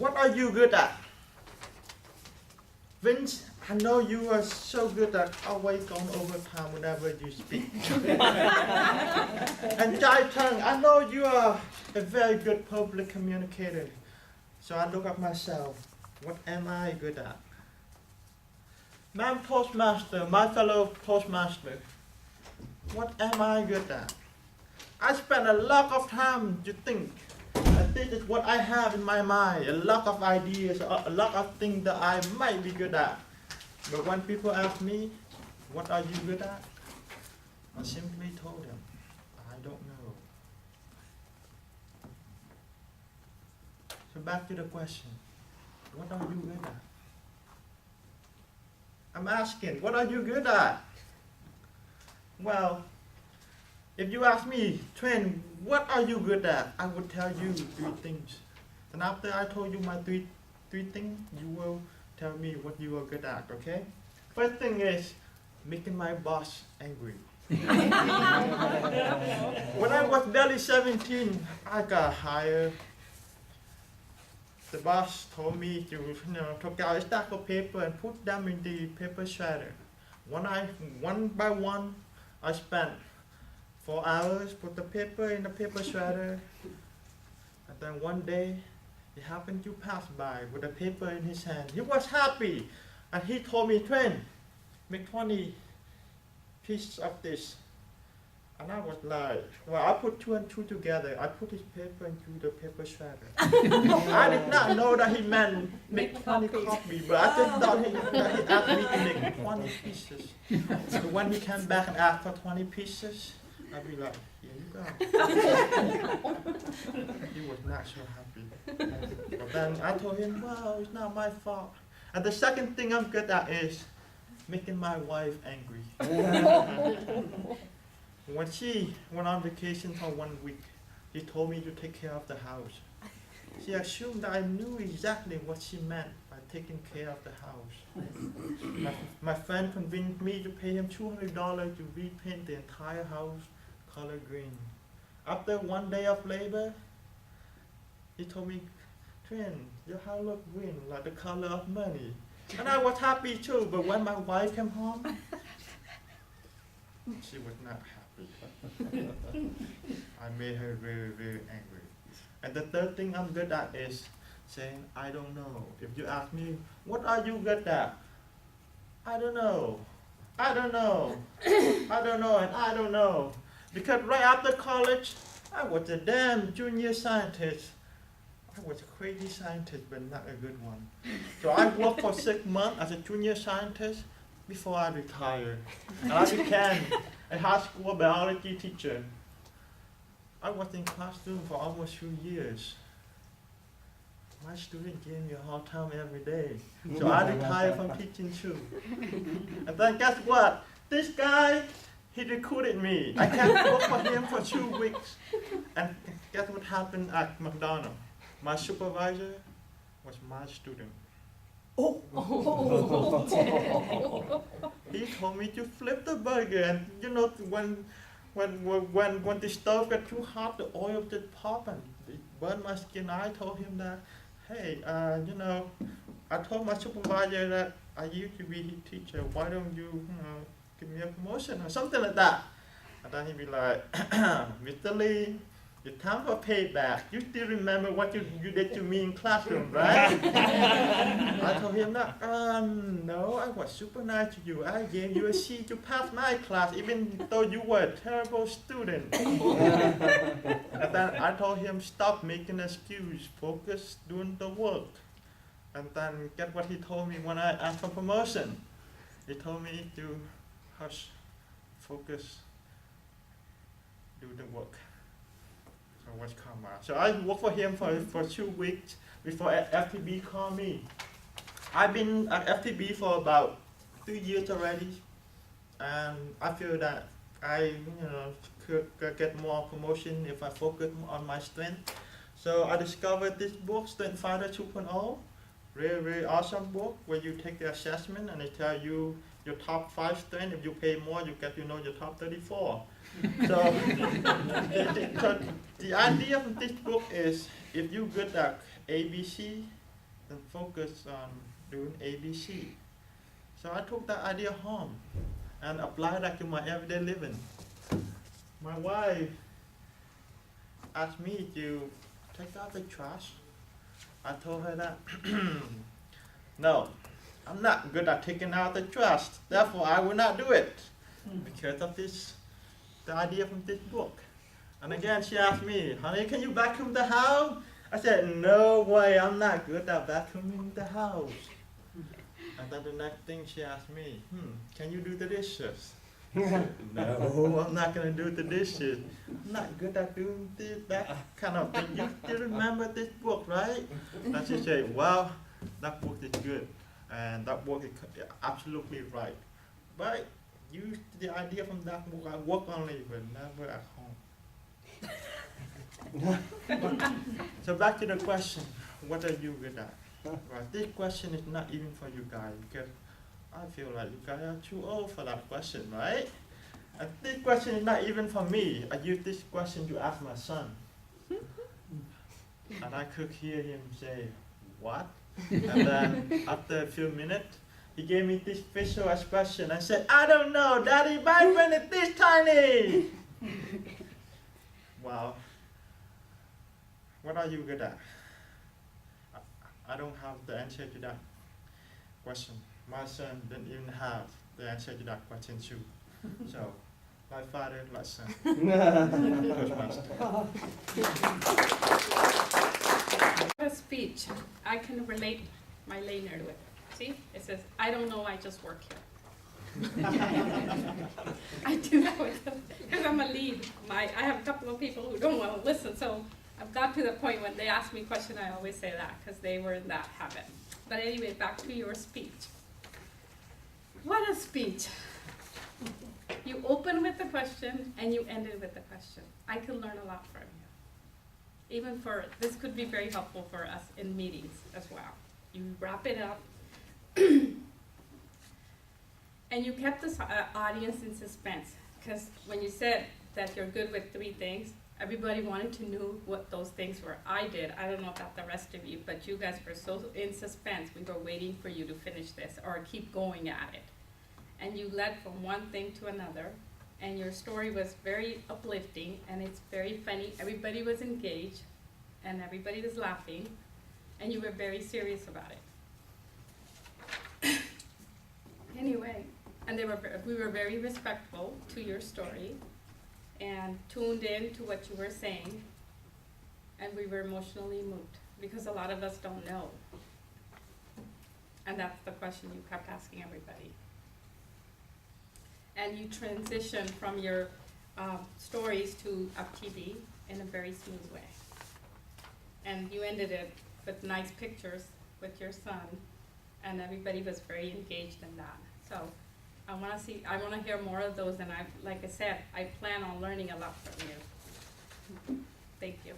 what are you good at? Vince, I know you are so good at always going over time whenever you speak. And Jai Tang, I know you are a very good public communicator. So I look at myself, what am I good at? Ma'am Toastmaster, my fellow Toastmaster, what am I good at? I spend a lot of time to think. And this is what I have in my mind, a lot of ideas, a lot of things that I might be good at. But when people ask me, what are you good at? I simply told them, I don't know. So back to the question, what are you good at? I'm asking, what are you good at? Well, if you ask me, Tuyen, what are you good at? I would tell you 3 things. And after I told you my three things, you will tell me what you are good at, okay? First thing is making my boss angry. When I was barely 17, I got hired. The boss told me to take out a stack of paper and put them in the paper shredder. One by one, I spent 4 hours, put the paper in the paper shredder, and then one day, he happened to pass by with the paper in his hand. He was happy, and he told me, Tuyen, make 20 pieces of this. And I was like, well, I put 2 and 2 together. I put his paper into the paper shredder. I did not know that he meant make 20 copies, but I just thought that he asked me to make 20 pieces. So when he came back and asked for 20 pieces, I'd be like, here you go. He was not so happy. But then I told him, well, it's not my fault. And the second thing I'm good at is making my wife angry. When she went on vacation for 1 week, she told me to take care of the house. She assumed that I knew exactly what she meant by taking care of the house. My friend convinced me to pay him $200 to repaint the entire house color green. After 1 day of labor, he told me, Tuyen, your house looks green, like the color of money. And I was happy too, but when my wife came home, she was not happy. I made her very, very angry. And the third thing I'm good at is saying, I don't know. If you ask me, what are you good at? I don't know. I don't know. I don't know, and I don't know. Because right after college, I was a damn junior scientist. I was a crazy scientist, but not a good one. So I worked for 6 months as a junior scientist before I retired. And I became a high school biology teacher. I was in classroom for almost 2 years. My student gave me a hard time every day. So I retired from teaching too. And then guess what? This guy, he recruited me. I can't work for him for 2 weeks. And guess what happened at McDonald's? My supervisor was my student. He told me to flip the burger, and you know when the stove got too hot, the oil just popped and it burned my skin. I told him that, hey, you know, I told my supervisor that I used to be his teacher. Why don't you give me a promotion or something like that? And then he'd be like, Mr. Lee, it's time for payback. You still remember what you did to me in classroom, right? I told him that, no, I was super nice to you. I gave you a C to pass my class, even though you were a terrible student. And then I told him, stop making excuses, focus doing the work. And then get what he told me when I asked for promotion. He told me to hush, focus, do the work. So what's karma? So I worked for him for 2 weeks before FTB called me. I've been at FTB for about 3 years already, and I feel that I could get more promotion if I focus on my strength. So I discovered this book, Strength Finder 2.0, really awesome book where you take the assessment and they tell you your top 5 strengths. If you pay more, you get to know your top 34. So the idea of this book is if you're good at ABC, and focus on doing ABC. So I took that idea home and applied that to my everyday living. My wife asked me to take out the trash. I told her that, no, I'm not good at taking out the trash, therefore I will not do it because of the idea from this book. And again, she asked me, honey, can you vacuum the house? I said, no way, I'm not good at vacuuming the house. And then the next thing she asked me, can you do the dishes? I said, no, I'm not going to do the dishes. I'm not good at doing that kind of thing. You still remember this book, right? And she said, well, that book is good. And that book is absolutely right. But use the idea from that book. I work only, but never at home. So back to the question, what are you good at? Right, this question is not even for you guys because I feel like you guys are too old for that question, right? And this question is not even for me. I use this question to ask my son. And I could hear him say, what? And then after a few minutes, he gave me this facial expression. I said, I don't know, Daddy, my brain is this tiny. Wow. What are you good at? I don't have the answer to that question. My son didn't even have the answer to that question too. So, like father, like son. A speech, I can relate my laner with it. See, it says, I don't know, I just work here. I do that because I'm a lead. I have a couple of people who don't want to listen, so I've got to the point when they ask me a question, I always say that because they were in that habit. But anyway, back to your speech. What a speech. You open with the question and you end it with the question. I could learn a lot from you. Even this could be very helpful for us in meetings as well. You wrap it up and you kept the audience in suspense because when you said that you're good with 3 things, everybody wanted to know what those things were. I did. I don't know about the rest of you, but you guys were so in suspense. We were waiting for you to finish this or keep going at it. And you led from one thing to another, and your story was very uplifting, and it's very funny. Everybody was engaged, and everybody was laughing, and you were very serious about it. Anyway, and we were very respectful to your story, and tuned in to what you were saying, and we were emotionally moved because a lot of us don't know. And that's the question you kept asking everybody. And you transitioned from your stories to FTD in a very smooth way. And you ended it with nice pictures with your son, and everybody was very engaged in that. So I want to hear more of those, and like I said, I plan on learning a lot from you. Thank you.